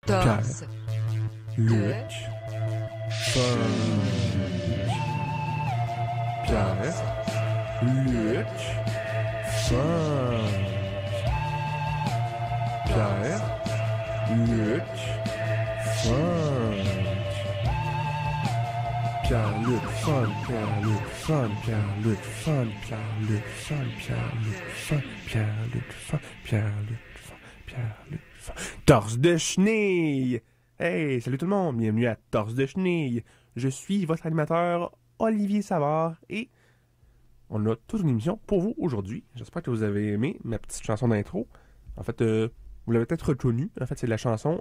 Torse. Luc, Pierre, Luc, Pierre, Luc, Pierre-Luc, Pierre-Luc, Pierre-Luc, Pierre-Luc, Torse de chenille! Hey, salut tout le monde, bienvenue à Torse de chenille. Je suis votre animateur Olivier Savard et on a toute une émission pour vous aujourd'hui. J'espère que vous avez aimé ma petite chanson d'intro. En fait, vous l'avez peut-être reconnue. En fait, c'est la chanson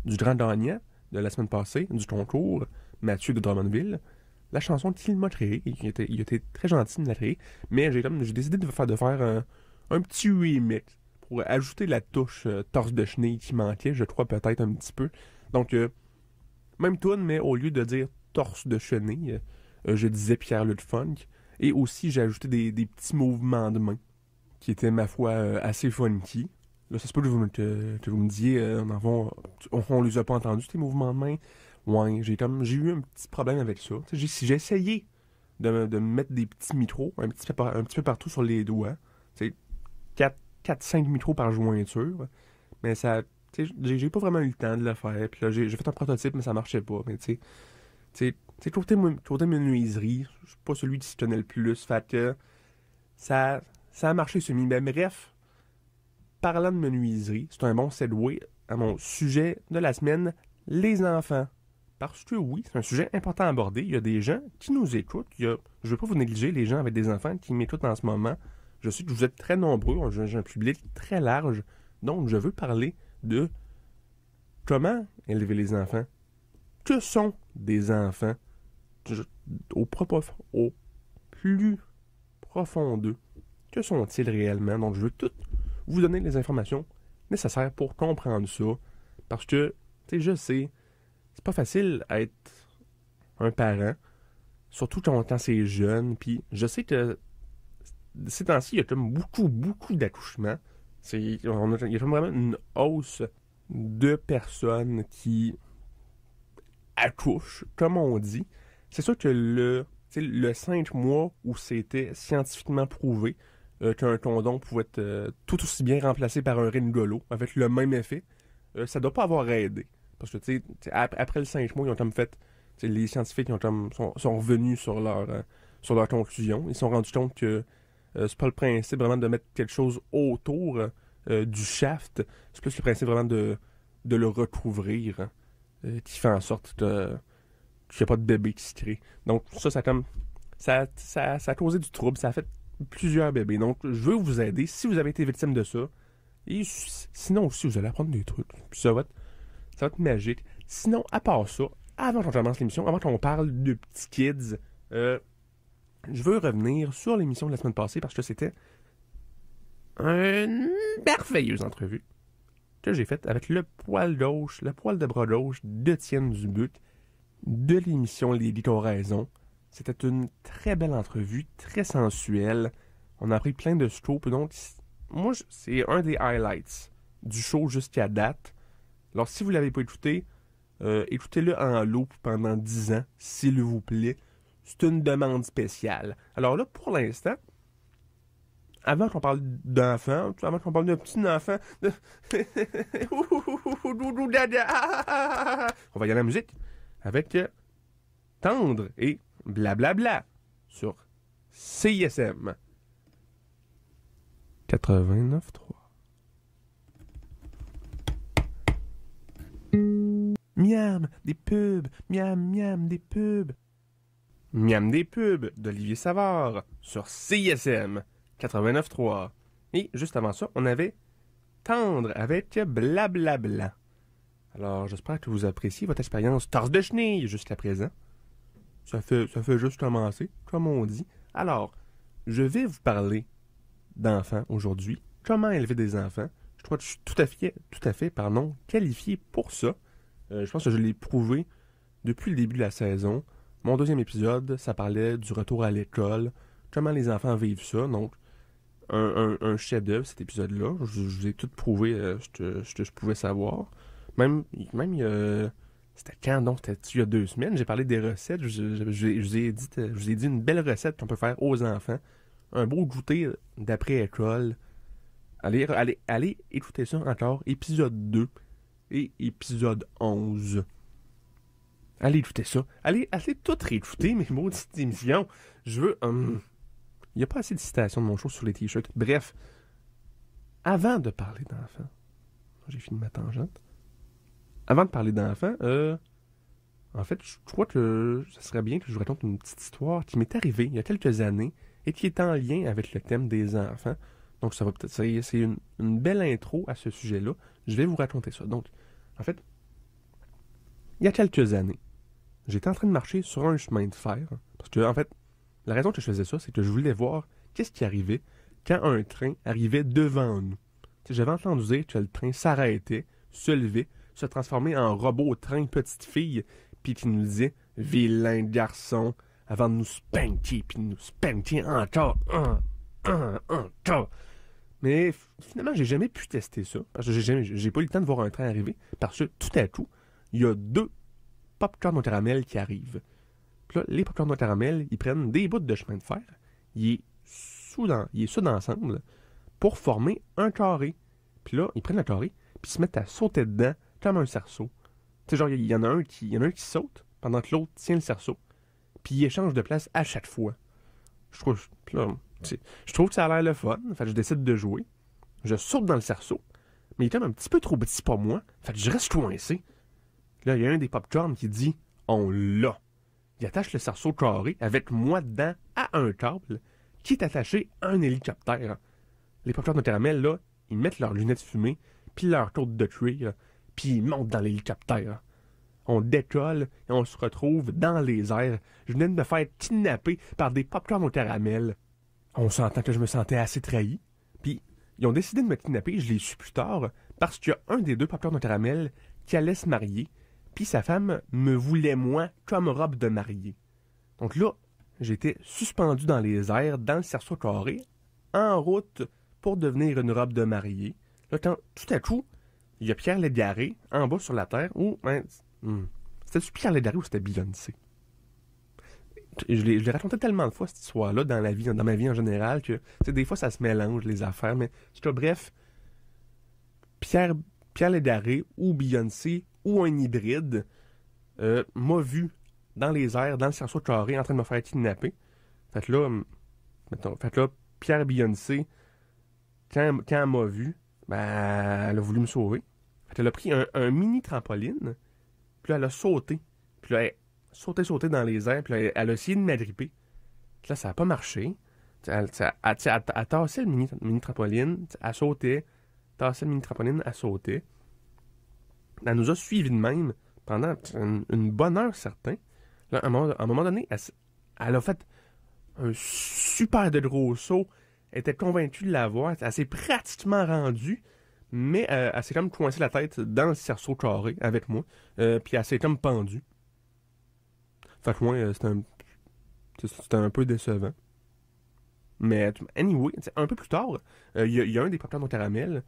du Grand Gagnant de la semaine passée, du concours Mathieu de Drummondville. La chanson qu'il m'a créée. Il était très gentil de me la créer. Mais j'ai décidé de faire un petit remix pour ajouter la touche torse de chenille qui manquait, je crois peut-être un petit peu. Donc, même tune, mais au lieu de dire torse de chenille, je disais Pierre-Luc Funk. Et aussi, j'ai ajouté des petits mouvements de main qui étaient, ma foi, assez funky. Là, ça se peut que vous me disiez, on les a pas entendus, ces mouvements de main. Ouais, j'ai eu un petit problème avec ça. J'ai essayé de me mettre des petits micros, un petit peu partout sur les doigts. 4-5 micros par jointure. Mais ça, j'ai pas vraiment eu le temps de le faire. Puis là, j'ai fait un prototype, mais ça marchait pas. Mais tu sais, côté menuiserie, je suis pas celui qui s'y tenait le plus. Fait que ça a marché semi. Mais bref, parlant de menuiserie, c'est un bon segue à mon sujet de la semaine, les enfants. Parce que oui, c'est un sujet important à aborder. Il y a des gens qui nous écoutent. Je ne veux pas vous négliger, les gens avec des enfants qui m'écoutent en ce moment. Je sais que vous êtes très nombreux, j'ai un public très large. Donc, je veux parler de comment élever les enfants. Que sont des enfants? Au plus profond d'eux. Que sont-ils réellement? Donc, je veux tout vous donner les informations nécessaires pour comprendre ça. Parce que, je sais, c'est pas facile à être un parent, surtout quand c'est jeune. Puis, je sais que ces temps-ci, il y a comme beaucoup d'accouchements. Il y a comme vraiment une hausse de personnes qui accouchent, comme on dit. C'est sûr que le 5 mois où c'était scientifiquement prouvé qu'un condom pouvait être tout aussi bien remplacé par un ringolo, avec le même effet, ça doit pas avoir aidé. Parce que, après le 5 mois, ils ont comme fait... Les scientifiques sont revenus sur leur conclusion. Ils se sont rendus compte que c'est pas le principe vraiment de mettre quelque chose autour du shaft. C'est plus le principe vraiment de le recouvrir qui fait en sorte qu'il n'y a pas de bébé qui se crée. Donc ça a causé du trouble. Ça a fait plusieurs bébés. Donc je veux vous aider si vous avez été victime de ça. Et sinon aussi, vous allez apprendre des trucs. Puis ça va être magique. Sinon, à part ça, avant qu'on commence l'émission, avant qu'on parle de petits kids, je veux revenir sur l'émission de la semaine passée parce que c'était une merveilleuse entrevue que j'ai faite avec le poil de bras gauche d'Étienne Dubuc de l'émission Les Geeks ont raison. C'était une très belle entrevue, très sensuelle. On a appris plein de scopes. Donc, moi, c'est un des highlights du show jusqu'à date. Alors, si vous ne l'avez pas écouté, écoutez-le en loop pendant 10 ans, s'il vous plaît. C'est une demande spéciale. Alors là, pour l'instant, avant qu'on parle d'enfants, avant qu'on parle d'un petit enfant, on va y aller à la musique avec Tendre et Blablabla sur CISM 89.3. Miam, des pubs, miam, des pubs. Miam des pubs d'Olivier Savard sur CISM 89.3. Et juste avant ça, on avait Tendre avec Blablabla. Alors, j'espère que vous appréciez votre expérience torse de chenille jusqu'à présent. Ça fait juste commencer, comme on dit. Alors, je vais vous parler d'enfants aujourd'hui. Comment élever des enfants. Je crois que je suis tout à fait, qualifié pour ça. Je pense que je l'ai prouvé depuis le début de la saison. Mon deuxième épisode, ça parlait du retour à l'école, comment les enfants vivent ça. Donc, un chef-d'œuvre, cet épisode-là. Je vous ai tout prouvé ce que je pouvais savoir. Même il y a... C'était quand donc? C'était il y a 2 semaines. J'ai parlé des recettes. Je vous ai dit une belle recette qu'on peut faire aux enfants. Un beau goûter d'après-école. Allez écouter ça encore. Épisode 2 et épisode 11. Allez écouter ça. Allez tout réécouter mes maudites émissions. Je veux... Il n'y a pas assez de citations de mon show sur les t-shirts. Bref, avant de parler d'enfants, j'ai fini ma tangente. Avant de parler d'enfants, en fait, je crois que ça serait bien que je vous raconte une petite histoire qui m'est arrivée il y a quelques années et qui est en lien avec le thème des enfants. Donc, ça va peut-être... C'est une belle intro à ce sujet-là. Je vais vous raconter ça. Donc, en fait, il y a quelques années, j'étais en train de marcher sur un chemin de fer. Parce que, en fait, la raison que je faisais ça, c'est que je voulais voir qu'est-ce qui arrivait quand un train arrivait devant nous. T'sais, j'avais entendu dire que le train s'arrêtait, se levait, se transformait en robot train petite fille, puis qui nous disait « Vilain garçon », avant de nous spanker, puis de nous spanker encore, encore. Mais finalement, j'ai jamais pu tester ça, parce que j'ai pas eu le temps de voir un train arriver, parce que tout à coup, il y a 2 popcorn au caramel qui arrivent. Puis là, les popcorn au caramel, ils prennent des bouts de chemin de fer, ils soudent ensemble pour former un carré. Puis là, ils prennent le carré, puis ils se mettent à sauter dedans comme un cerceau. Tu sais, genre, il y en a un qui saute, pendant que l'autre tient le cerceau. Puis il échange de place à chaque fois. Je trouve que ça a l'air le fun. Fait que je décide de jouer. Je saute dans le cerceau. Mais il est comme un petit peu trop petit pour moi. Fait que je reste coincé. Là, il y a un des popcorn qui dit « On l'a ». Il attache le cerceau carré avec moi dedans à un câble qui est attaché à un hélicoptère. Les popcorn de caramel, là, ils mettent leurs lunettes fumées puis leur côte de cuir, puis ils montent dans l'hélicoptère. On décolle et on se retrouve dans les airs. Je venais de me faire kidnapper par des popcorn au caramel. On s'entend que je me sentais assez trahi. Puis, ils ont décidé de me kidnapper, je l'ai su plus tard, parce qu'il y a un des 2 popcorn au caramel qui allait se marier, puis sa femme me voulait moi comme robe de mariée. Donc là, j'étais suspendu dans les airs, dans le cerceau carré, en route pour devenir une robe de mariée. Là, quand tout à coup, il y a Pierre Légaré en bas sur la terre, ou... C'était-tu Pierre Légaré ou c'était Beyoncé? Je l'ai raconté tellement de fois, cette histoire-là, dans ma vie en général, que des fois, ça se mélange, les affaires. Mais bref, Pierre Légaré ou Beyoncé ou un hybride m'a vu dans les airs, dans le cerceau carré, en train de me faire kidnapper. Fait que là, Pierre Beyoncé, quand elle m'a vu, ben, elle a voulu me sauver. Fait qu'elle a pris un mini trampoline, puis là, elle a sauté. Puis là, elle a sauté dans les airs, puis là, elle a essayé de m'agripper. Puis là, ça n'a pas marché. Elle tassait le mini trampoline, elle sautait, tassait le mini trampoline, elle sautait. Elle nous a suivis de même pendant une bonne heure, certain. Là, à un moment donné, elle a fait un super de gros saut. Elle était convaincue de l'avoir. Elle s'est pratiquement rendue, mais elle s'est comme coincée la tête dans le cerceau carré avec moi. Puis elle s'est comme pendue. Fait que moi, c'était un peu décevant. Mais anyway, un peu plus tard, il y a un des popcorn au caramel,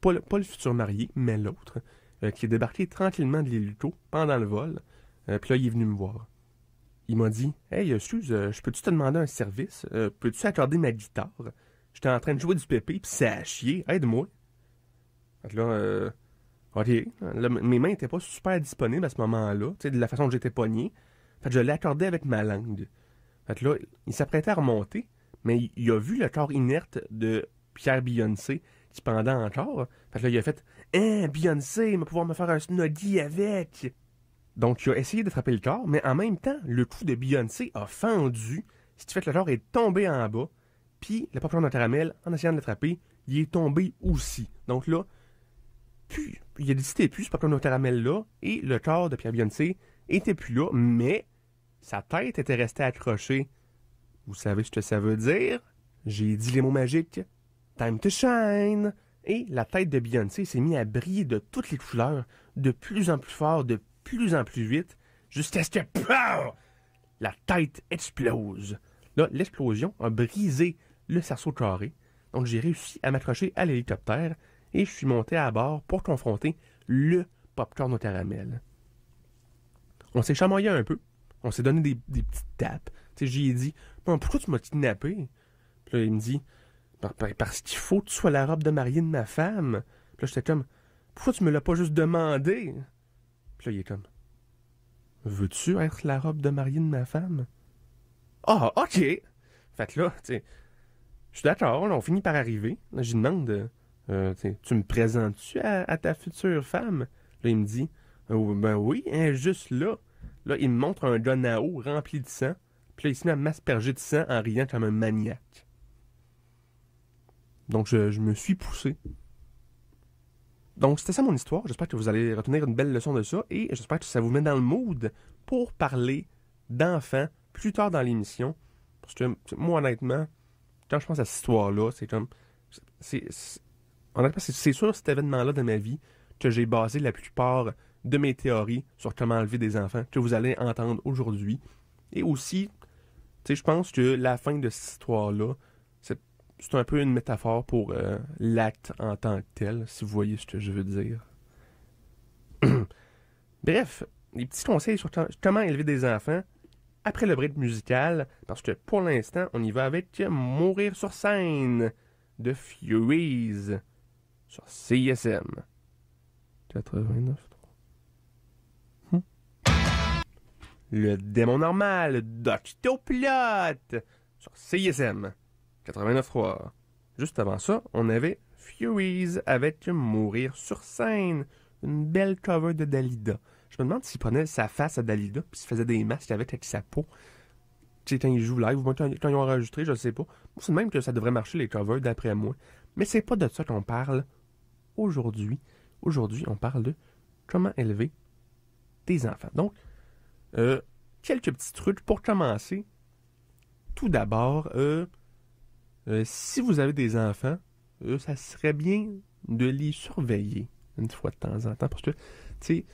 pas le futur marié, mais l'autre, qui est débarqué tranquillement de l'hélico pendant le vol. Puis là, il est venu me voir. Il m'a dit « Hey, excuse, je peux-tu te demander un service? Peux-tu accorder ma guitare? J'étais en train de jouer du pépé, puis ça a chié. Aide-moi. » Fait que là, OK. Là, mes mains n'étaient pas super disponibles à ce moment-là, tu sais, de la façon que j'étais pogné. Fait que je l'ai accordé avec ma langue. Fait que là, il s'apprêtait à remonter, mais il a vu le corps inerte de Pierre Beyoncé qui pendait encore. Fait que là, il a fait « Hein, Beyoncé, il va pouvoir me faire un snuggie avec! » Donc, il a essayé d'attraper le corps, mais en même temps, le cou de Beyoncé a fendu, ce qui fait que le corps est tombé en bas, puis le popcorn de caramel, en essayant de l'attraper, il est tombé aussi. Donc là, il n'existait plus ce popcorn de caramel-là, et le corps de Pierre Beyoncé était plus là, mais sa tête était restée accrochée. Vous savez ce que ça veut dire? J'ai dit les mots magiques. Time to shine! Et la tête de Beyoncé s'est mise à briller de toutes les couleurs, de plus en plus fort, de plus en plus vite, jusqu'à ce que pow, la tête explose. Là, l'explosion a brisé le cerceau carré. Donc, j'ai réussi à m'accrocher à l'hélicoptère et je suis monté à bord pour confronter le popcorn au caramel. On s'est chamaillé un peu. On s'est donné des petites tapes. Tu sais, j'y ai dit, bon, pourquoi tu m'as kidnappé? Puis là, il me dit, parce qu'il faut que tu sois la robe de mariée de ma femme. Puis là, j'étais comme, pourquoi tu me l'as pas juste demandé? Puis là, il est comme, veux-tu être la robe de mariée de ma femme? Ah, ok! Fait que là, tu sais, je suis d'accord, là, on finit par arriver. Là, j'y demande, tu me présentes-tu à ta future femme? Là, il me dit, ben oui, hein, juste là. Là, il me montre un donao rempli de sang. Puis là, il se met à m'asperger de sang en riant comme un maniaque. Donc, je me suis poussé. Donc, c'était ça mon histoire. J'espère que vous allez retenir une belle leçon de ça. Et j'espère que ça vous met dans le mood pour parler d'enfants plus tard dans l'émission. Parce que, moi, honnêtement, quand je pense à cette histoire-là, c'est comme... Honnêtement, c'est sur cet événement-là de ma vie que j'ai basé la plupart de mes théories sur comment enlever des enfants, que vous allez entendre aujourd'hui. Et aussi, tu sais, je pense que la fin de cette histoire-là, c'est un peu une métaphore pour l'acte en tant que tel, si vous voyez ce que je veux dire. Bref, les petits conseils sur comment élever des enfants après le break musical, parce que pour l'instant, on y va avec Mourir sur scène de Furies sur CISM 89.3. Le démon normal d'Octoplot sur CISM 89.3. Juste avant ça, on avait Furies avec Mourir sur scène, une belle cover de Dalida. Je me demande s'il prenait sa face à Dalida puis s'il faisait des masques avec sa peau. Tu sais, quand il joue live, ou quand ils ont enregistré, je ne sais pas. C'est de même que ça devrait marcher les covers d'après moi. Mais c'est pas de ça qu'on parle aujourd'hui. Aujourd'hui, on parle de comment élever des enfants. Donc, quelques petits trucs pour commencer. Tout d'abord, si vous avez des enfants, ça serait bien de les surveiller une fois de temps en temps. Parce que, tu sais,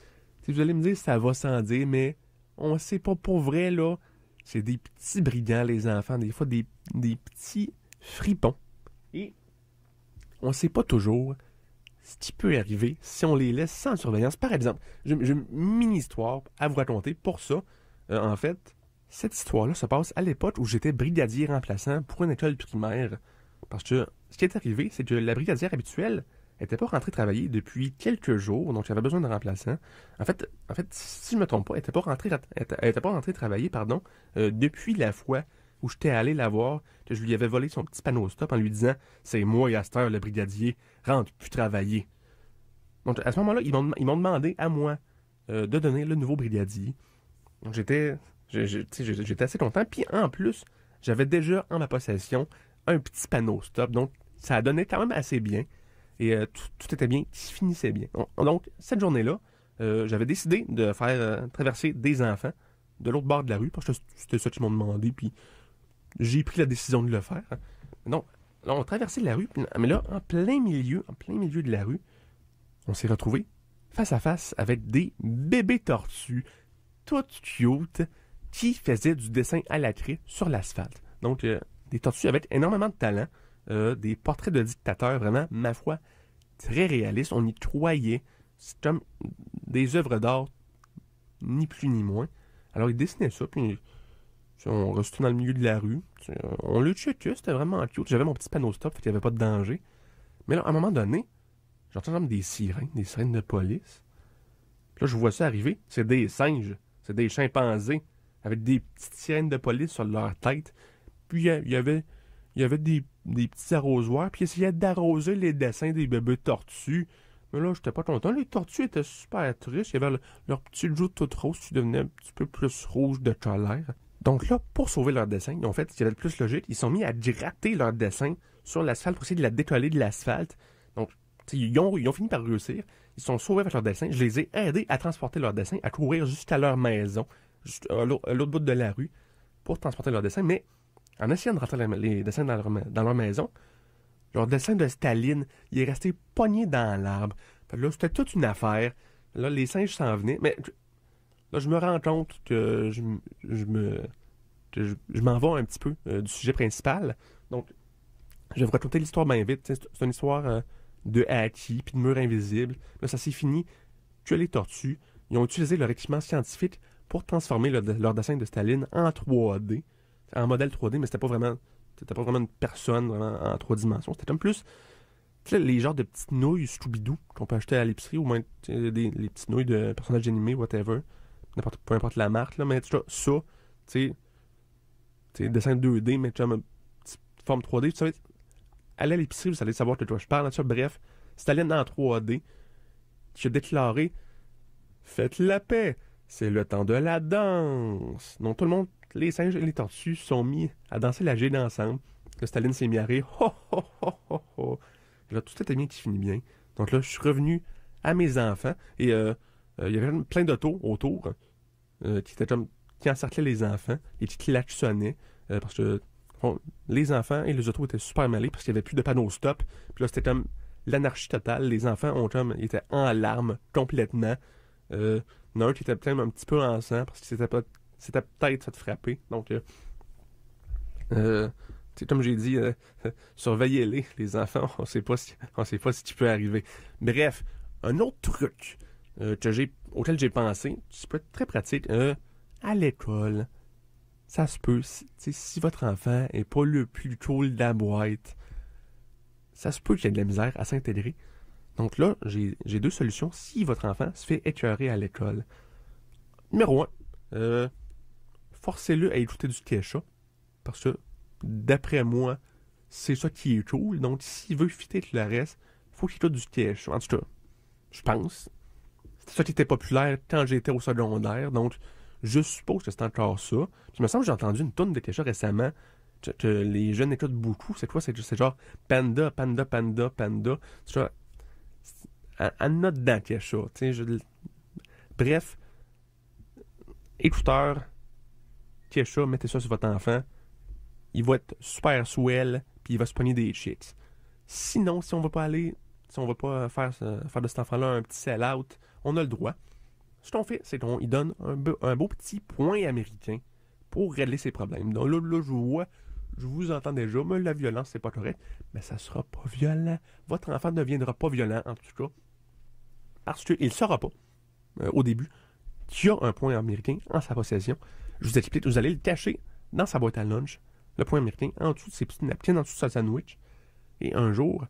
vous allez me dire ça va sans dire, mais on sait pas pour vrai, là. C'est des petits brigands, les enfants. Des fois, des petits fripons. Et on sait pas toujours ce qui peut arriver si on les laisse sans surveillance. Par exemple, j'ai une mini-histoire à vous raconter. Pour ça, en fait, cette histoire-là se passe à l'époque où j'étais brigadier remplaçant pour une école primaire. Parce que ce qui est arrivé, c'est que la brigadière habituelle n'était pas rentrée travailler depuis quelques jours, donc j'avais besoin de remplaçant. En fait, si je me trompe pas, elle n'était pas rentrée travailler, depuis la fois où j'étais allé la voir, que je lui avais volé son petit panneau stop en lui disant « C'est moi, Yaster, le brigadier, rentre plus travailler. » Donc à ce moment-là, ils m'ont demandé à moi de donner le nouveau brigadier. Donc j'étais assez content. Puis en plus, j'avais déjà en ma possession un petit panneau stop. Donc ça a donné quand même assez bien. Et tout était bien, qui finissait bien. Donc cette journée-là, j'avais décidé de faire traverser des enfants de l'autre bord de la rue, parce que c'était ça qu'ils m'ont demandé, puis j'ai pris la décision de le faire. Donc, là, on traversait la rue, mais là, en plein milieu de la rue, on s'est retrouvés face à face avec des bébés tortues, toutes cute, qui faisaient du dessin à la craie sur l'asphalte. Donc, des tortues avec énormément de talent, des portraits de dictateurs, vraiment, ma foi, très réalistes. On y croyait. C'est comme des œuvres d'art, ni plus ni moins. Alors, ils dessinaient ça, puis on restait dans le milieu de la rue. On le checkait, c'était vraiment cute. J'avais mon petit panneau stop, fait qu'il n'y avait pas de danger. Mais là, à un moment donné, j'entends comme des sirènes de police. Puis là, je vois ça arriver. C'est des singes, c'est des chimpanzés, avec des petites sirènes de police sur leur tête. Puis il y avait des petits arrosoirs, puis ils essayaient d'arroser les dessins des bébés tortues. Mais là, j'étais pas content. Les tortues étaient super tristes. Il y avait leur petite joue toute rose qui devenait un petit peu plus rouge de colère. Donc là, pour sauver leur dessin, ils ont fait ce qui avait le plus logique. Ils sont mis à gratter leur dessin sur l'asphalte pour essayer de la décoller de l'asphalte. Donc, ils ont fini par réussir. Ils sont sauvés avec leur dessin. Je les ai aidés à transporter leur dessin, à courir jusqu'à leur maison, juste à l'autre bout de la rue, pour transporter leur dessin. Mais en essayant de rentrer les dessins dans leur maison, leur dessin de Staline, il est resté pogné dans l'arbre. Là, c'était toute une affaire. Là, les singes s'en venaient. Mais là, je me rends compte que je m'en vais un petit peu du sujet principal. Donc, je vais vous raconter l'histoire bien vite. C'est une histoire de Haki puis de mur invisible. Là, ça s'est fini que les tortues, ils ont utilisé leur équipement scientifique pour transformer leur dessin de Staline en 3D, en modèle 3D, mais c'était pas vraiment une personne vraiment en 3 dimensions. C'était comme plus, tu sais, les genres de petites nouilles Scooby-Doo qu'on peut acheter à l'épicerie, ou même les petites nouilles de personnages animés, whatever, peu importe la marque, là, mais tu vois, ça, tu sais, dessin 2D, mais tu as une petite forme 3D, tu savais, allez à l'épicerie, vous allez savoir de quoi je parle, là, bref, Staline en 3D, qui a déclaré faites la paix, c'est le temps de la danse. Donc tout le monde, les singes et les tortues sont mis à danser la gêne ensemble. Le Staline s'est mis à rire. Ho, ho, ho, ho, ho. Et là, tout était bien qui finit bien. Donc là, je suis revenu à mes enfants et il y avait plein d'autos autour qui étaient comme qui encerclaient les enfants et qui klaxonnaient parce que bon, les enfants et les autos étaient super mêlés parce qu'il n'y avait plus de panneaux stop. Puis là, c'était comme l'anarchie totale. Les enfants ils étaient en larmes complètement. Un qui était peut-être un petit peu en sang parce que c'était peut-être fait frapper. Donc, comme j'ai dit, surveillez-les, les enfants. On sait pas ce qui peut arriver. Bref, un autre truc auquel j'ai pensé, qui peut être très pratique, à l'école, ça se peut, si votre enfant est pas le plus cool de la boîte, ça se peut qu'il y ait de la misère à s'intégrer. Donc là, j'ai 2 solutions si votre enfant se fait écœurer à l'école. Numéro 1, forcez-le à écouter du Kesha. Parce que, d'après moi, c'est ça qui est cool. Donc, s'il veut fitter avec le reste, il faut qu'il écoute du Kesha. En tout cas, je pense. C'était ça qui était populaire quand j'étais au secondaire. Donc, je suppose que c'est encore ça. Puis, il me semble que j'ai entendu une tonne de Kesha récemment que les jeunes écoutent beaucoup. C'est quoi? C'est genre Panda, Panda, Panda, Panda. C'est genre à note dedans Kesha. Bref, écouteur, Kesha, mettez ça sur votre enfant. Il va être super swell, puis il va se pogner des chicks. Sinon, si on va pas faire de cet enfant-là un petit sell-out, on a le droit. Ce qu'on fait, c'est qu'on lui donne un beau petit point américain pour régler ses problèmes. Donc là, je vous entends déjà, mais la violence, c'est pas correct. Mais ça sera pas violent. Votre enfant ne deviendra pas violent, en tout cas. Parce qu'il ne saura pas, au début, qu'il y a un point américain en sa possession. Je vous explique, vous allez le cacher dans sa boîte à lunch, le point américain, en dessous de ses petits napkins, en dessous de sa sandwich. Et un jour,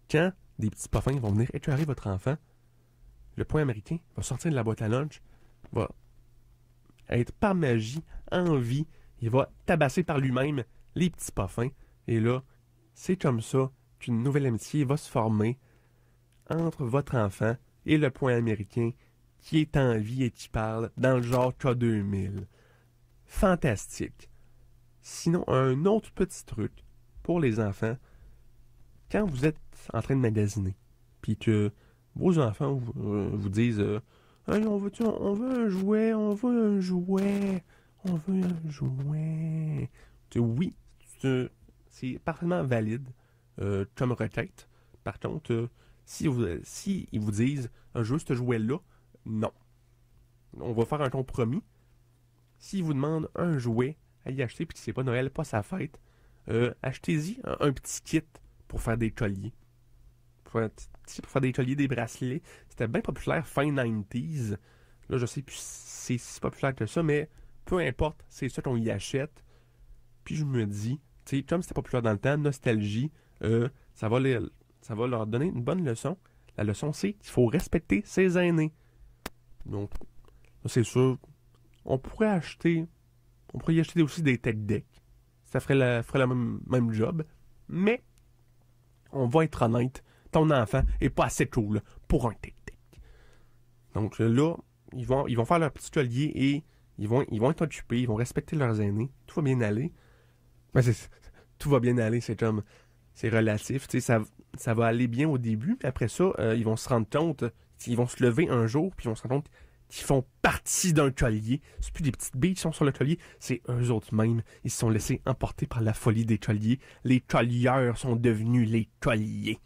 quand des petits puffins vont venir écœurer votre enfant, le point américain va sortir de la boîte à lunch, va être par magie, en vie, il va tabasser par lui-même les petits puffins. Et là, c'est comme ça qu'une nouvelle amitié va se former entre votre enfant et le point américain qui est en vie et qui parle dans le genre K2000. Fantastique. Sinon, un autre petit truc pour les enfants, quand vous êtes en train de magasiner, puis que vos enfants vous disent hey, on veut un jouet, on veut un jouet, on veut un jouet. Oui, c'est parfaitement valide comme requête. Par contre, si ils vous disent juste ce jouet-là, non. On va faire un compromis. S'ils vous demandent un jouet à y acheter, puis que c'est pas Noël, pas sa fête, achetez-y un petit kit pour faire des colliers. Pour faire des colliers, des bracelets. C'était bien populaire fin 90s. Là, je sais plus si c'est si populaire que ça, mais peu importe, c'est ça qu'on y achète. Puis je me dis, tu sais, comme c'était populaire dans le temps, nostalgie, ça va leur donner une bonne leçon. La leçon, c'est qu'il faut respecter ses aînés. Donc, c'est sûr, on pourrait y acheter aussi des tech decks. Ça ferait le même job. Mais, on va être honnête, ton enfant est pas assez cool pour un tech deck. Donc là, ils vont faire leur petit collier et ils vont être occupés, ils vont respecter leurs aînés. Tout va bien aller. Mais tout va bien aller, c'est relatif. Ça va aller bien au début, puis après ça, ils vont se rendre compte, ils vont se lever un jour, puis ils vont se rendre compte qu'ils font partie d'un collier. C'est plus des petites billes qui sont sur le collier, c'est eux autres mêmes. Ils se sont laissés emporter par la folie des colliers. Les collieurs sont devenus les colliers.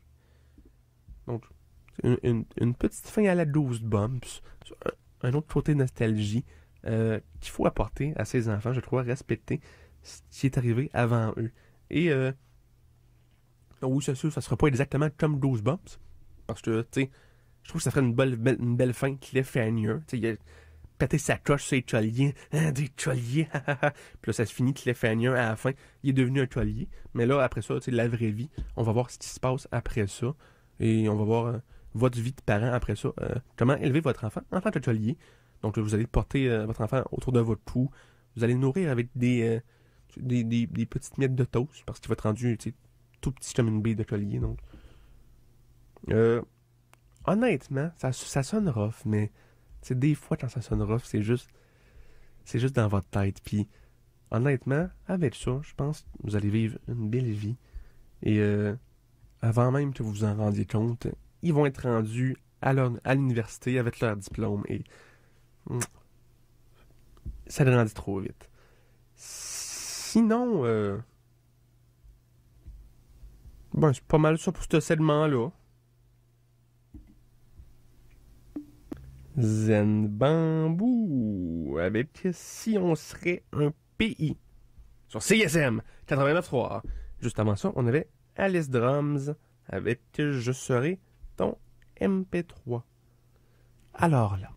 Donc, une petite fin à la Goosebumps. Un autre côté nostalgie qu'il faut apporter à ses enfants, je crois, respecter ce qui est arrivé avant eux. Et oui, c'est sûr, ça sera pas exactement comme Goosebumps. Parce que, tu sais, Je trouve que ça ferait une belle fin cliffhanger. Tu sais, il a pété sa coche sur les tauliers. Hein, des tauliers, puis là, ça se finit cliffhanger à la fin. Il est devenu un taulier. Mais là, après ça, tu sais, la vraie vie, on va voir ce qui se passe après ça. Et on va voir votre vie de parent après ça. Comment élever votre enfant en tant que taulier. Donc, vous allez porter votre enfant autour de votre cou. Vous allez le nourrir avec des petites miettes de toast parce qu'il va être rendu, tu sais, tout petit comme une bille de collier. Donc, honnêtement, ça sonne rough, mais des fois quand ça sonne rough, c'est juste dans votre tête. Puis, honnêtement, avec ça, je pense que vous allez vivre une belle vie. Et avant même que vous vous en rendiez compte, ils vont être rendus à l'université avec leur diplôme. Et ça le rendit trop vite. Sinon, c'est pas mal ça pour ce segment-là. Zen Bambou, avec Si on serait un pays, sur CSM 89.3. Juste avant ça, on avait Alice Drums avec Je serai ton MP3. Alors là,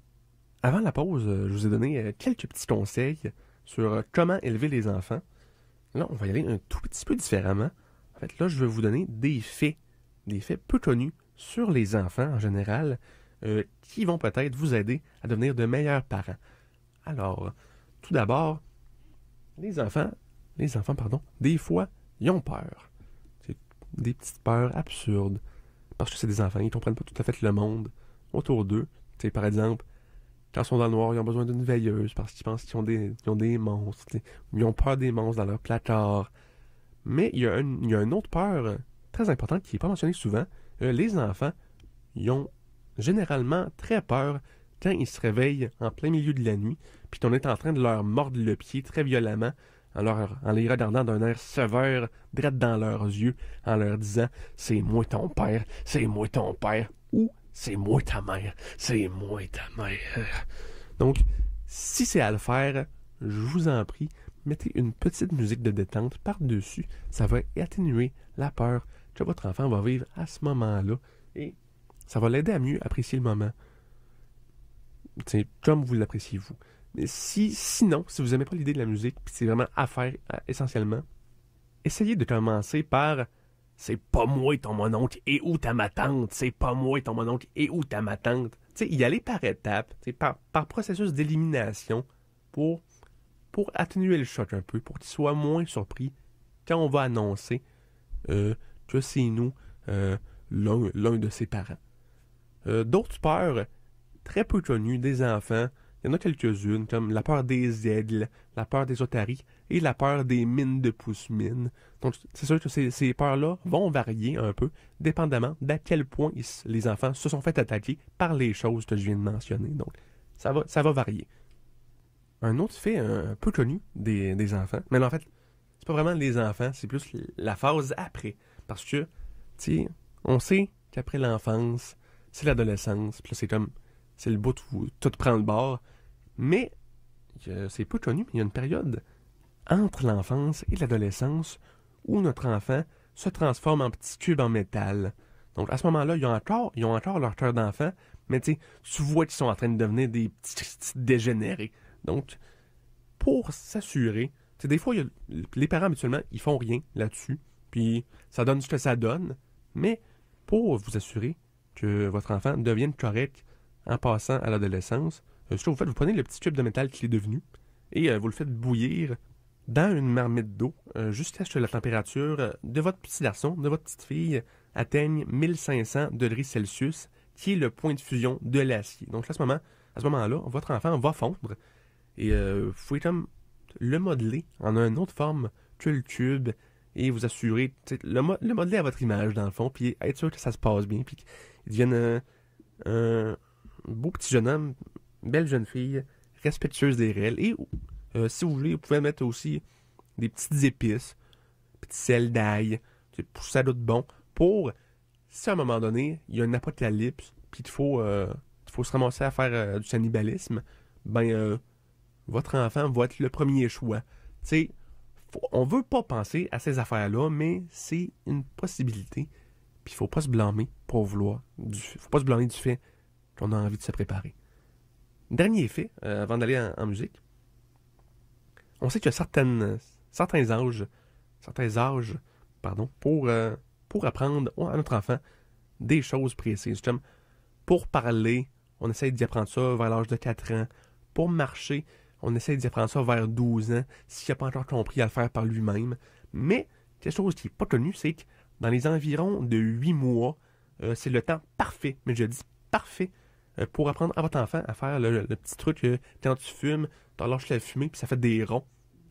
avant la pause, je vous ai donné quelques petits conseils sur comment élever les enfants. Là, on va y aller un tout petit peu différemment. En fait, là, je vais vous donner des faits peu connus sur les enfants en général, qui vont peut-être vous aider à devenir de meilleurs parents. Alors, tout d'abord, les enfants, des fois, ils ont peur. C'est des petites peurs absurdes. Parce que c'est des enfants, ils ne comprennent pas tout à fait le monde autour d'eux. Tu sais, par exemple, quand ils sont dans le noir, ils ont besoin d'une veilleuse parce qu'ils pensent qu'ils ont des monstres. T'sais. Ils ont peur des monstres dans leur placard. Mais il y a une autre peur très importante qui n'est pas mentionnée souvent. Les enfants, ils ont généralement très peur quand ils se réveillent en plein milieu de la nuit, puis qu'on est en train de leur mordre le pied très violemment, en les regardant d'un air sévère, direct dans leurs yeux, en leur disant « C'est moi ton père, ou « C'est moi ta mère, c'est moi ta mère. » Donc, si c'est à le faire, je vous en prie, mettez une petite musique de détente par-dessus. Ça va atténuer la peur que votre enfant va vivre à ce moment-là, et ça va l'aider à mieux apprécier le moment. C'est comme vous l'appréciez vous. Mais sinon, si vous n'aimez pas l'idée de la musique, puis c'est vraiment à faire essentiellement, essayez de commencer par « C'est pas moi ton mononcle et où ta ma tante, c'est pas moi ton mononcle et où ta ma tante. » Tu sais, y aller par étapes, par processus d'élimination pour atténuer le choc un peu, pour qu'il soit moins surpris quand on va annoncer que c'est nous, l'un de ses parents. D'autres peurs très peu connues des enfants, il y en a quelques-unes, comme la peur des aigles, la peur des otaries et la peur des mines de pousse-mine. Donc, c'est sûr que ces peurs-là vont varier un peu, dépendamment d'à quel point les enfants se sont fait attaquer par les choses que je viens de mentionner. Donc, ça va varier. Un autre fait un peu connu des enfants, mais là, en fait, c'est pas vraiment les enfants, c'est plus la phase après. Parce que, tu sais, on sait qu'après l'enfance, c'est l'adolescence, puis là, c'est le bout où tout prend le bord. Mais, c'est peu connu, mais il y a une période entre l'enfance et l'adolescence où notre enfant se transforme en petits cubes en métal. Donc, à ce moment-là, ils ont encore leur cœur d'enfant, mais tu vois qu'ils sont en train de devenir des petits dégénérés. Donc, pour s'assurer, des fois, les parents, habituellement, ils font rien là-dessus, puis ça donne ce que ça donne, mais pour vous assurer que votre enfant devienne correct en passant à l'adolescence, ce que vous faites, vous prenez le petit cube de métal qu'il est devenu et vous le faites bouillir dans une marmite d'eau jusqu'à ce que la température de votre petit garçon, de votre petite fille, atteigne 1500 degrés Celsius, qui est le point de fusion de l'acier. Donc à ce moment-là, votre enfant va fondre et vous pouvez comme le modeler en une autre forme que le cube et vous assurer, le modeler à votre image dans le fond, puis être sûr que ça se passe bien, puis qu'il devienne un beau petit jeune homme, belle jeune fille, respectueuse des règles. Et si vous voulez, vous pouvez mettre aussi des petites épices, petits sel d'ail, pour ça doute bon, pour, si à un moment donné, il y a une apocalypse, puis il faut se ramasser à faire du cannibalisme, votre enfant va être le premier choix. Tu sais, on veut pas penser à ces affaires-là, mais c'est une possibilité. Puis il faut pas se blâmer pour vouloir. Faut pas se blâmer du fait qu'on a envie de se préparer. Dernier fait, avant d'aller en musique, on sait qu'il y a certains âges, pour apprendre à notre enfant des choses précises. Comme pour parler, on essaie d'y apprendre ça vers l'âge de 4 ans. Pour marcher, on essaie d'y apprendre ça vers 12 ans, s'il n'a pas encore compris à le faire par lui-même. Mais quelque chose qui n'est pas connu, c'est que dans les environs de 8 mois, c'est le temps parfait, mais je dis parfait, pour apprendre à votre enfant à faire le petit truc quand tu fumes, tu lâches la fumée puis ça fait des ronds.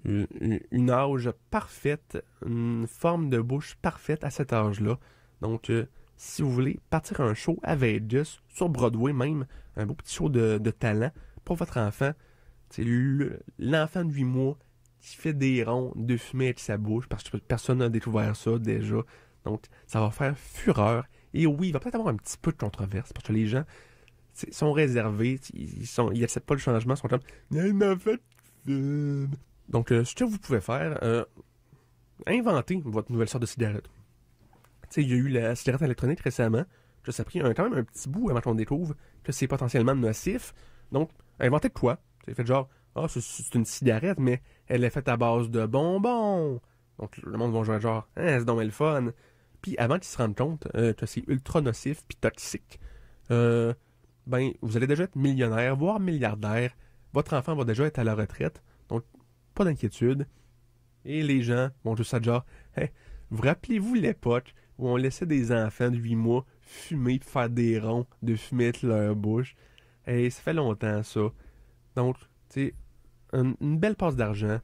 Une âge parfaite, une forme de bouche parfaite à cet âge-là. Donc, si vous voulez partir un show à Vegas, sur Broadway même, un beau petit show de talent pour votre enfant, c'est l'enfant de 8 mois qui fait des ronds de fumée avec sa bouche parce que personne n'a découvert ça déjà. Donc, ça va faire fureur. Et oui, il va peut-être avoir un petit peu de controverse parce que les gens sont réservés, ils acceptent pas le changement, ils sont comme « Il y a un enfant qui fume. » Donc, ce que vous pouvez faire, inventez votre nouvelle sorte de cigarette. Tu sais, il y a eu la cigarette électronique récemment, que ça a pris quand même un petit bout avant qu'on découvre que c'est potentiellement nocif. Donc, inventez de quoi? C'est fait genre, c'est une cigarette, mais elle est faite à base de bonbons. Donc, le monde va jouer genre, c'est donc le fun. Puis, avant qu'ils se rendent compte que c'est ultra nocif puis toxique, vous allez déjà être millionnaire, voire milliardaire. Votre enfant va déjà être à la retraite. Donc, pas d'inquiétude. Et les gens vont juste être genre, vous rappelez-vous l'époque où on laissait des enfants de 8 mois fumer, faire des ronds, de fumer avec leur bouche? Ça fait longtemps, ça. Donc, tu sais, une belle passe d'argent.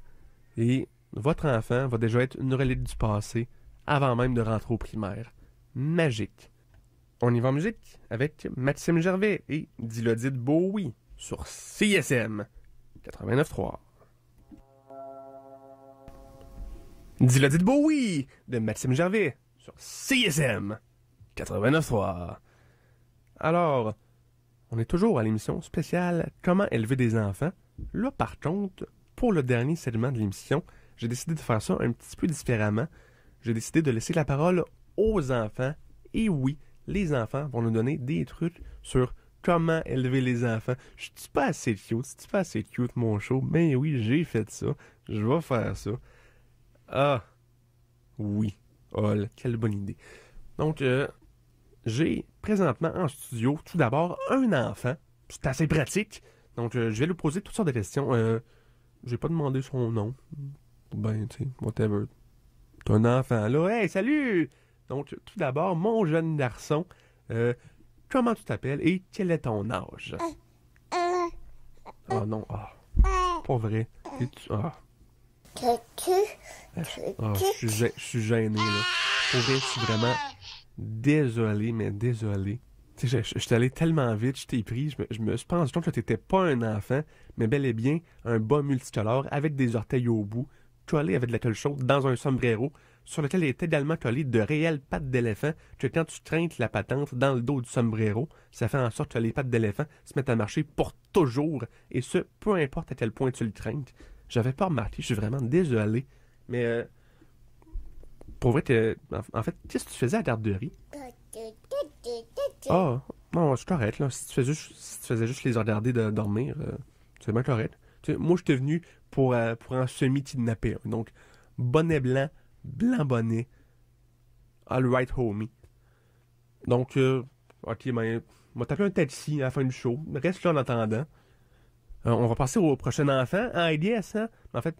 Et votre enfant va déjà être une relique du passé avant même de rentrer au primaire. Magique. On y va en musique avec Maxime Gervais et Dilodit Bowie sur CISM 89.3. Dilodit Bowie de Maxime Gervais sur CISM 89.3. Alors, on est toujours à l'émission spéciale Comment élever des enfants. Là, par contre, pour le dernier segment de l'émission, j'ai décidé de faire ça un petit peu différemment. J'ai décidé de laisser la parole aux enfants. Et oui, les enfants vont nous donner des trucs sur comment élever les enfants. Je suis pas assez cute, c'est pas assez cute mon show, mais oui, j'ai fait ça. Je vais faire ça. Ah, oui. Oh, quelle bonne idée. Donc, j'ai présentement en studio, tout d'abord, un enfant. C'est assez pratique. Donc, je vais lui poser toutes sortes de questions. J'ai pas demandé son nom. Ben, tu sais, whatever. T'es un enfant, là. Hey, salut! Donc, tout d'abord, mon jeune garçon, comment tu t'appelles et quel est ton âge? Oh non, pas vrai. Je suis gêné, là. Pour vrai, je suis vraiment désolé, mais désolé. Tu sais, je suis allé tellement vite, je t'ai pris, je me suis rendu compte que t'étais pas un enfant, mais bel et bien un bas multicolore avec des orteils au bout, collé avec de la colle chaude dans un sombrero, sur lequel est également collé de réelles pattes d'éléphant, que quand tu trinques la patente dans le dos du sombrero, ça fait en sorte que les pattes d'éléphant se mettent à marcher pour toujours, et ce, peu importe à quel point tu le trinques. J'avais pas remarqué, je suis vraiment désolé, mais pour vrai, en fait, qu'est-ce que tu faisais à la garderie? Non, c'est correct, là. Si tu faisais juste les regarder de dormir, c'est bien correct. Tu sais, moi, j'étais venu pour un semi-kidnapper. Donc, bonnet blanc, blanc bonnet, all right, homie. Donc, ok, ben, on va t'appeler un taxi à la fin du show. Reste là en attendant. On va passer au prochain enfant. I guess, hein? En fait,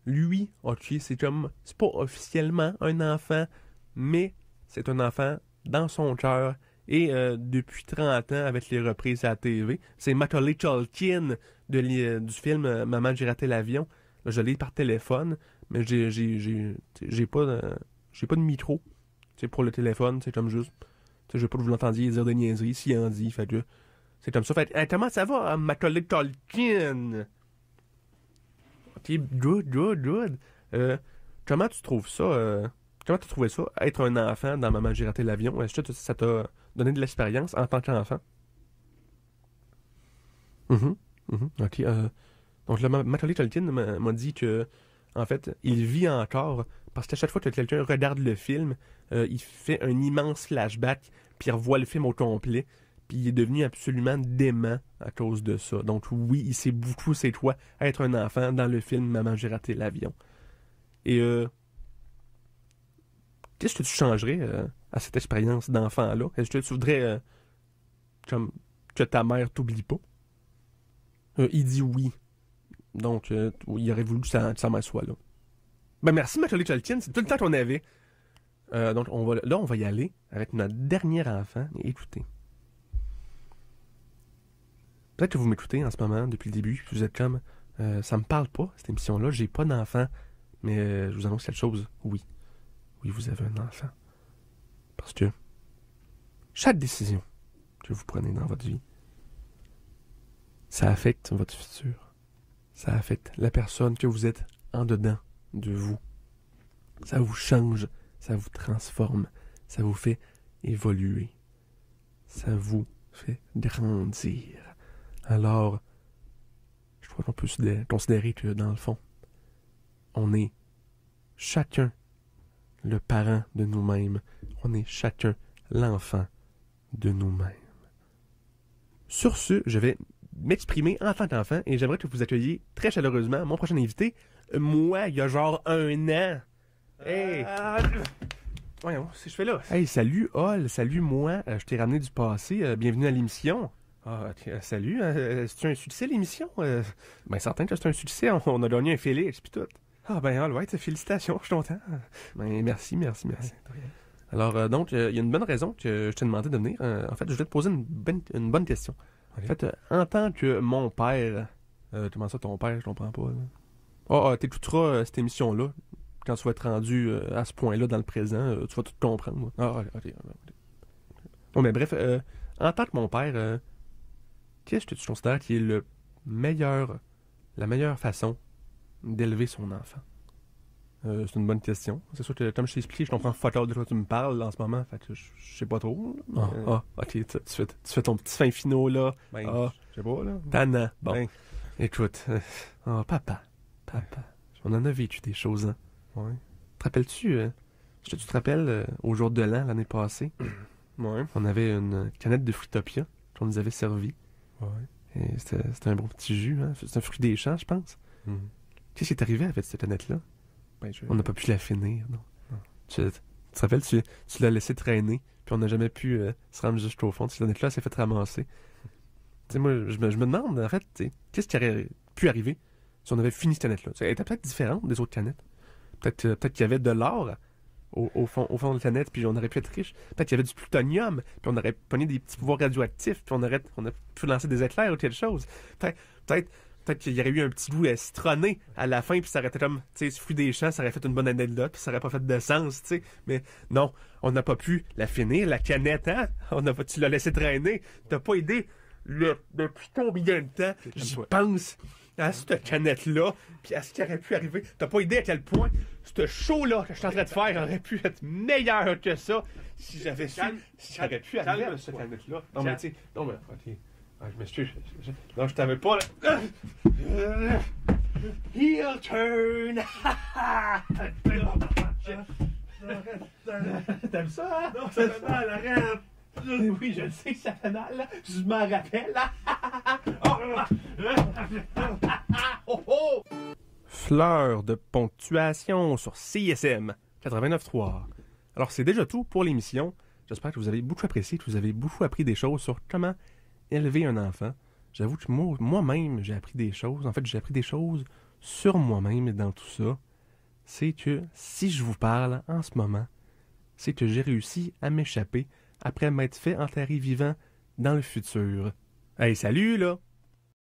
lui, ok, c'est pas officiellement un enfant, mais c'est un enfant dans son cœur. Et depuis 30 ans, avec les reprises à la TV, c'est Macaulay Culkin du film Maman, j'ai raté l'avion. Là, je l'ai par téléphone, mais j'ai pas de micro. C'est pour le téléphone, c'est comme juste. Je veux pas que vous l'entendiez dire des niaiseries, s'il en dit, fait que c'est comme ça. Fait comment ça va, Macaulay Culkin? Ok, good. Comment tu trouves ça? Comment tu trouvais ça, être un enfant dans Maman, j'ai raté l'avion? Est-ce que ça t'a donné de l'expérience en tant qu'enfant? Ok. Donc, Macaulay Culkin m'a dit que, en fait, il vit encore parce qu'à chaque fois que quelqu'un regarde le film, il fait un immense flashback, puis il revoit le film au complet. puis il est devenu absolument dément à cause de ça. Donc oui, il sait beaucoup c'est quoi être un enfant dans le film Maman, j'ai raté l'avion. Et qu'est-ce que tu changerais à cette expérience d'enfant-là? Est-ce que tu voudrais comme que ta mère t'oublie pas? Il dit oui. Donc, il aurait voulu que sa mère soit là. Ben merci, Macaulay Culkin, c'est tout le temps qu'on avait. Donc, on va y aller avec notre dernier enfant. Écoutez. Peut-être que vous m'écoutez en ce moment depuis le début, puis vous êtes comme, ça me parle pas, cette émission-là, j'ai pas d'enfant. Mais je vous annonce quelque chose, oui. Oui, vous avez un enfant. Parce que chaque décision que vous prenez dans votre vie, ça affecte votre futur. Ça affecte la personne que vous êtes en dedans de vous. Ça vous change, ça vous transforme, ça vous fait évoluer. Ça vous fait grandir. Alors, je crois qu'on peut considérer que, dans le fond, on est chacun le parent de nous-mêmes. On est chacun l'enfant de nous-mêmes. Sur ce, je vais m'exprimer en tant qu'enfant et j'aimerais que vous accueilliez très chaleureusement mon prochain invité. Moi, il y a genre 1 an. Hey! Voyons, c'est ce que je fais là. Hey, salut, Hall, salut, moi. Je t'ai ramené du passé. Bienvenue à l'émission. Ah, salut. C'est-tu un succès, l'émission? Ben, certain que c'est un succès. On a gagné un Félix, puis tout. Ah, ben, Hall, ouais, félicitations, je suis content. Ben, merci. Alors, donc, il y a une bonne raison que je t'ai demandé de venir. En fait, je voulais te poser une bonne question. En fait, en tant que mon père... comment ça, ton père? Je comprends pas. T'écouteras cette émission-là. Quand tu vas être rendu à ce point-là dans le présent, tu vas tout comprendre. Ah, ok. Bon, mais bref, en tant que mon père, qu'est-ce que tu considères qui est la meilleure façon d'élever son enfant? C'est une bonne question. C'est sûr que, comme je t'ai expliqué, je comprends fuck all de quoi tu me parles en ce moment, fait que je sais pas trop. Ok, tu fais ton petit fin finaux, là. Ben, je sais pas, là. Tannant. Bon, ben. Écoute, papa, on en a vécu des choses, hein. Ouais. Te rappelles-tu, est-ce que tu te rappelles, au jour de l'an, l'année passée, ouais. On avait une canette de Fruitopia qu'on nous avait servi. Ouais. Et c'était un bon petit jus, hein. C'est un fruit des champs, je pense. Qu'est-ce qui est arrivé avec cette canette-là? Ben, on n'a pas pu la finir, non. Tu te rappelles, tu l'as laissé traîner, puis on n'a jamais pu se rendre jusqu'au fond. Cette canette-là, elle s'est fait ramasser. Tu sais, moi, je me demande, en fait, qu'est-ce qui aurait pu arriver si on avait fini cette canette-là? Elle était peut-être différente des autres canettes. Peut-être qu'il y avait de l'or au fond de la canette, puis on aurait pu être riche. Peut-être qu'il y avait du plutonium, puis on aurait pogné des petits pouvoirs radioactifs, puis on aurait pu lancer des éclairs ou quelque chose. Peut-être qu'il y aurait eu un petit goût citronné à la fin, puis ça aurait été comme, tu sais, ce fruit des champs, ça aurait fait une bonne anecdote, puis ça aurait pas fait de sens, tu sais. Mais non, on n'a pas pu la finir, la canette, hein? Tu l'as laissé traîner. T'as pas aidé depuis combien de temps? J'y pense à cette canette-là, puis à ce qui aurait pu arriver. T'as pas idée à quel point ce show-là que je suis en train de faire aurait pu être meilleur que ça si j'avais su, si j'aurais pu arriver à cette canette-là. Non, mais tu sais, ok. Je m'excuse. Non, je t'avais pas là. Heel turn! T'aimes ça, hein? Non, ça fait mal, arrête! Oui, je le sais que ça fait mal, là. Je m'en rappelle, là. Fleur de ponctuation sur CISM 89.3. Alors, c'est déjà tout pour l'émission. J'espère que vous avez beaucoup apprécié, que vous avez beaucoup appris des choses sur comment élever un enfant. J'avoue que moi-même, j'ai appris des choses. En fait, j'ai appris des choses sur moi-même dans tout ça. C'est que si je vous parle en ce moment, c'est que j'ai réussi à m'échapper après m'être fait enterrer vivant dans le futur. Hey, salut, là!